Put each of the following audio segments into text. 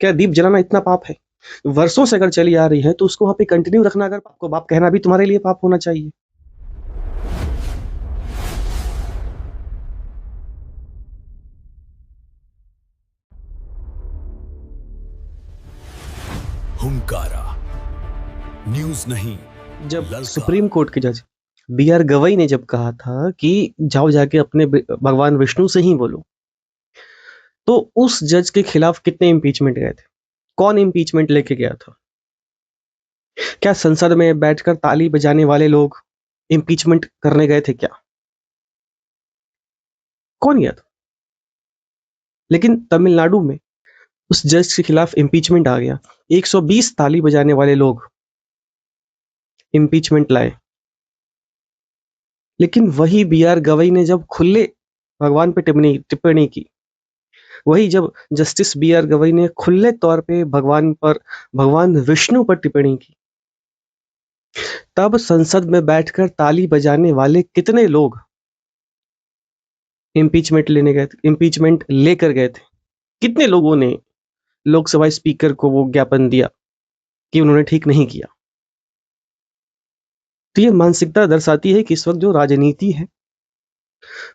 क्या दीप जलाना इतना पाप है? वर्षों से अगर चली आ रही है तो उसको वहां पे कंटिन्यू रखना, अगर आपको बाप कहना भी तुम्हारे लिए पाप होना चाहिए। हुंकारा न्यूज नहीं, जब ललकार। सुप्रीम कोर्ट के जज बी आर गवई ने जब कहा था कि जाओ जाके अपने भगवान विष्णु से ही बोलो, तो उस जज के खिलाफ कितने इम्पीचमेंट गए थे? कौन इम्पीचमेंट लेके गया था? क्या संसद में बैठकर ताली बजाने वाले लोग इम्पीचमेंट करने गए थे क्या? कौन गया था? लेकिन तमिलनाडु में उस जज के खिलाफ इम्पीचमेंट आ गया। 120 ताली बजाने वाले लोग इम्पीचमेंट लाए। लेकिन वही बी आर गवई ने जब खुले भगवान पे टिप्पणी की, वही जब जस्टिस बी आर गवई ने खुले तौर पे भगवान विष्णु पर टिप्पणी की, तब संसद में बैठकर ताली बजाने वाले कितने लोग इम्पीचमेंट लेकर गए थे? कितने लोगों ने लोकसभा स्पीकर को वो ज्ञापन दिया कि उन्होंने ठीक नहीं किया? तो ये मानसिकता दर्शाती है कि इस वक्त जो राजनीति है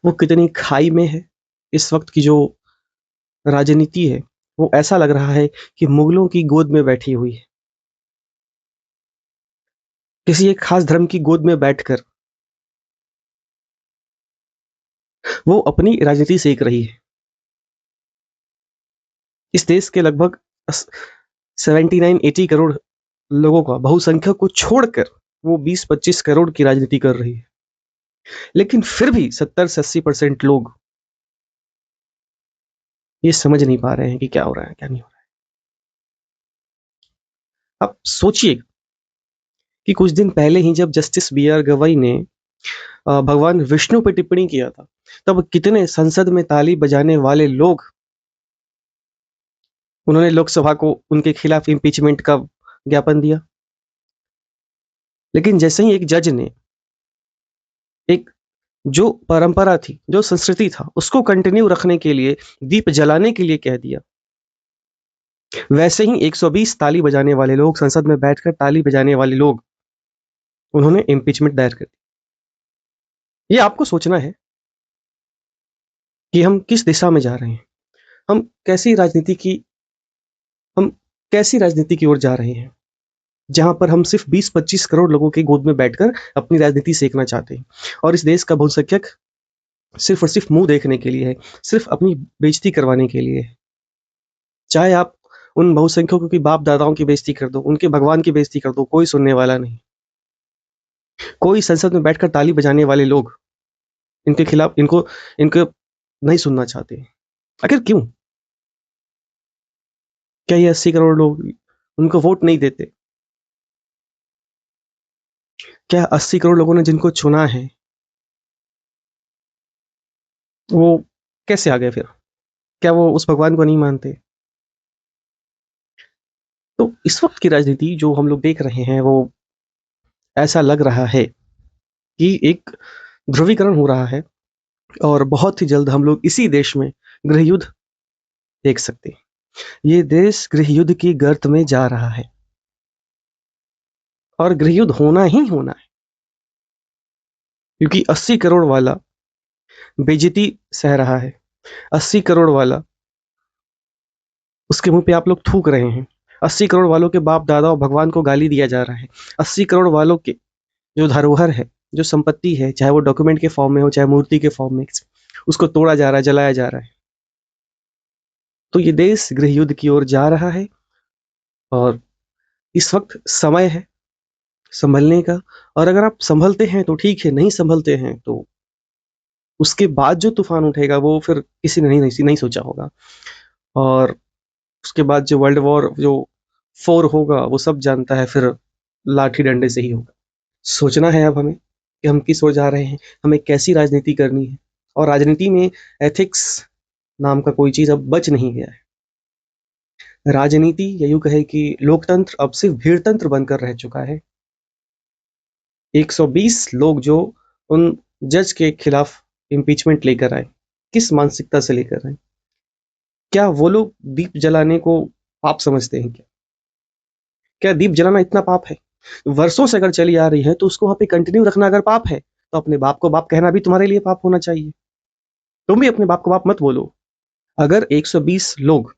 वो कितनी खाई में है। इस वक्त की जो राजनीति है वो ऐसा लग रहा है कि मुगलों की गोद में बैठी हुई है, किसी एक खास धर्म की गोद में बैठकर वो अपनी राजनीति सेक रही है। इस देश के लगभग 79-80 करोड़ लोगों का बहुसंख्यक को छोड़कर वो 20-25 करोड़ की राजनीति कर रही है। लेकिन फिर भी 70 से 80% लोग ये समझ नहीं पा रहे हैं कि क्या हो रहा है, क्या नहीं हो रहा है। अब सोचिए कि कुछ दिन पहले ही जब जस्टिस बी आर गवई ने भगवान विष्णु पर टिप्पणी किया था, तब कितने संसद में ताली बजाने वाले लोग उन्होंने लोकसभा को उनके खिलाफ इम्पीचमेंट का ज्ञापन दिया। लेकिन जैसे ही एक जज ने एक जो परंपरा थी, जो संस्कृति था, उसको कंटिन्यू रखने के लिए, दीप जलाने के लिए कह दिया, वैसे ही 120 ताली बजाने वाले लोग, संसद में बैठकर ताली बजाने वाले लोग, उन्होंने इम्पीचमेंट दायर कर दी। ये आपको सोचना है कि हम किस दिशा में जा रहे हैं, हम कैसी राजनीति की हम कैसी राजनीति की ओर जा रहे हैं, जहां पर हम सिर्फ 20-25 करोड़ लोगों की गोद में बैठकर अपनी राजनीति सेकना चाहते हैं, और इस देश का बहुसंख्यक सिर्फ और सिर्फ मुंह देखने के लिए है, सिर्फ अपनी बेइज्जती करवाने के लिए है। चाहे आप उन बहुसंख्यकों की बाप दादाओं की बेइज्जती कर दो, उनके भगवान की बेइज्जती कर दो, कोई सुनने वाला नहीं। कोई संसद में बैठकर ताली बजाने वाले लोग इनके खिलाफ इनको नहीं सुनना चाहते। आखिर क्यों? क्या ये 80 करोड़ लोग उनको वोट नहीं देते? क्या 80 करोड़ लोगों ने जिनको चुना है वो कैसे आ गए फिर? क्या वो उस भगवान को नहीं मानते? तो इस वक्त की राजनीति जो हम लोग देख रहे हैं, वो ऐसा लग रहा है कि एक ध्रुवीकरण हो रहा है, और बहुत ही जल्द हम लोग इसी देश में गृह युद्ध देख सकते हैं। ये देश गृह युद्ध की गर्त में जा रहा है, और गृह युद्ध होना ही होना है, क्योंकि 80 करोड़ वाला बेइज्जती सह रहा है। 80 करोड़ वाला, उसके मुंह पे आप लोग थूक रहे हैं। 80 करोड़ वालों के बाप दादा और भगवान को गाली दिया जा रहा है। 80 करोड़ वालों के जो धरोहर है, जो संपत्ति है, चाहे वो डॉक्यूमेंट के फॉर्म में हो, चाहे मूर्ति के फॉर्म में, उसको तोड़ा जा रहा है, जलाया जा रहा है। तो ये देश गृह युद्ध की ओर जा रहा है, और इस वक्त समय है संभलने का। और अगर आप संभलते हैं तो ठीक है, नहीं संभलते हैं तो उसके बाद जो तूफान उठेगा वो फिर किसी ने नहीं सोचा होगा। और उसके बाद जो वर्ल्ड वॉर जो 4 होगा, वो सब जानता है, फिर लाठी डंडे से ही होगा। सोचना है अब हमें कि हम किस ओर जा रहे हैं, हमें कैसी राजनीति करनी है। और राजनीति में एथिक्स नाम का कोई चीज अब बच नहीं गया है। राजनीति, या यूं कहे कि लोकतंत्र, अब सिर्फ भीड़तंत्र बनकर रह चुका है। 120 लोग जो उन जज के खिलाफ इम्पीचमेंट लेकर आए, किस मानसिकता से लेकर आए? क्या वो लोग दीप जलाने को पाप समझते हैं क्या? क्या दीप जलाना इतना पाप है? वर्षों से अगर चली आ रही है तो उसको वहां पे कंटिन्यू रखना अगर पाप है, तो अपने बाप को बाप कहना भी तुम्हारे लिए पाप होना चाहिए। तुम भी अपने बाप को बाप मत बोलो। अगर 120 लोग,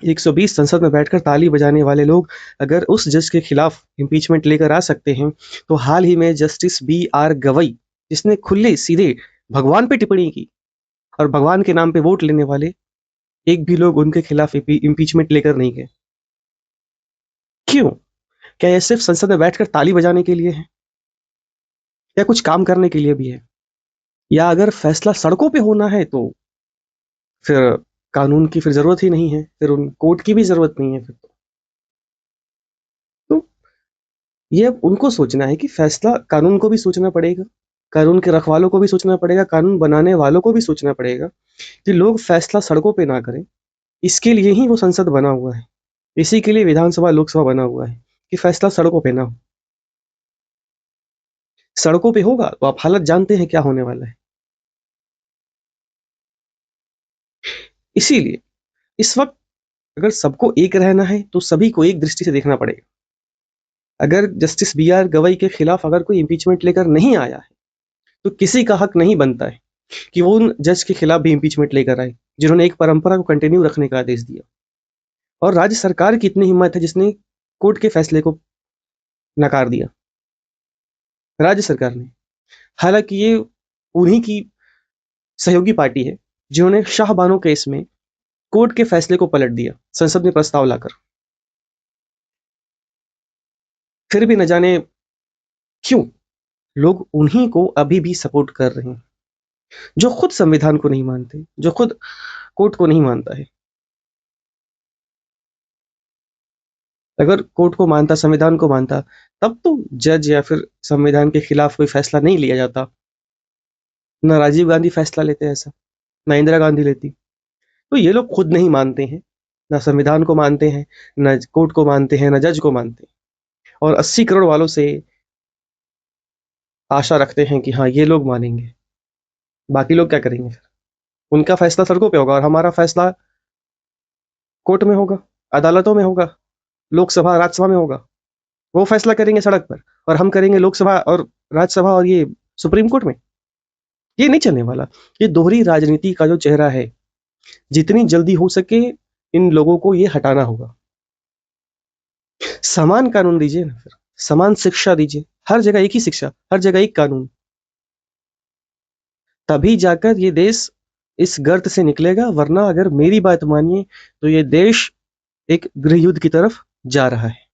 120 संसद में बैठकर ताली बजाने वाले लोग अगर उस जज के खिलाफ इम्पीचमेंट लेकर आ सकते हैं, तो हाल ही में जस्टिस बी आर गवई, जिसने खुले सीधे भगवान पे टिप्पणी की और भगवान के नाम पे वोट लेने वाले एक भी लोग उनके खिलाफ इम्पीचमेंट लेकर नहीं गए। क्यों? क्या ये सिर्फ संसद में बैठकर ताली बजाने के लिए है, या कुछ काम करने के लिए भी है? या अगर फैसला सड़कों पे होना है तो फिर कानून की फिर जरूरत ही नहीं है, फिर उन कोर्ट की भी जरूरत नहीं है फिर तो ये अब उनको सोचना है कि फैसला कानून को भी सोचना पड़ेगा, कानून के रखवालों को भी सोचना पड़ेगा, कानून बनाने वालों को भी सोचना पड़ेगा कि लोग फैसला सड़कों पे ना करें। इसके लिए ही वो संसद बना हुआ है, इसी के लिए विधानसभा लोकसभा बना हुआ है कि फैसला सड़कों पे ना हो। सड़कों पे होगा तो आप हालत जानते हैं क्या होने वाला है। इसीलिए इस वक्त अगर सबको एक रहना है तो सभी को एक दृष्टि से देखना पड़ेगा। अगर जस्टिस बी आर गवई के खिलाफ अगर कोई इम्पीचमेंट लेकर नहीं आया है, तो किसी का हक नहीं बनता है कि वो उन जज के खिलाफ भी इम्पीचमेंट लेकर आए जिन्होंने एक परंपरा को कंटिन्यू रखने का आदेश दिया। और राज्य सरकार की इतनी हिम्मत है जिसने कोर्ट के फैसले को नकार दिया, राज्य सरकार ने। हालांकि ये उन्हीं की सहयोगी पार्टी है जिन्होंने शाहबानो केस में कोर्ट के फैसले को पलट दिया संसद में प्रस्ताव लाकर। फिर भी न जाने क्यों लोग उन्हीं को अभी भी सपोर्ट कर रहे हैं, जो खुद संविधान को नहीं मानते, जो खुद कोर्ट को नहीं मानता है। अगर कोर्ट को मानता, संविधान को मानता, तब तो जज या फिर संविधान के खिलाफ कोई फैसला नहीं लिया जाता। ना राजीव गांधी फैसला लेते ऐसा, ना इंदिरा गांधी लेती। तो ये लोग खुद नहीं मानते हैं, ना संविधान को मानते हैं, ना कोर्ट को मानते हैं, ना जज को मानते हैं, और 80 करोड़ वालों से आशा रखते हैं कि हाँ ये लोग मानेंगे। बाकी लोग क्या करेंगे फिर? उनका फैसला सड़कों पे होगा और हमारा फैसला कोर्ट में होगा, अदालतों में होगा, लोकसभा राज्यसभा में होगा। वो फैसला करेंगे सड़क पर और हम करेंगे लोकसभा और राज्यसभा और ये सुप्रीम कोर्ट में। ये नहीं चलने वाला। ये दोहरी राजनीति का जो चेहरा है, जितनी जल्दी हो सके इन लोगों को ये हटाना होगा। समान कानून दीजिए ना, फिर समान शिक्षा दीजिए, हर जगह एक ही शिक्षा, हर जगह एक कानून। तभी जाकर ये देश इस गर्त से निकलेगा, वरना अगर मेरी बात मानिए तो ये देश एक गृह युद्ध की तरफ जा रहा है।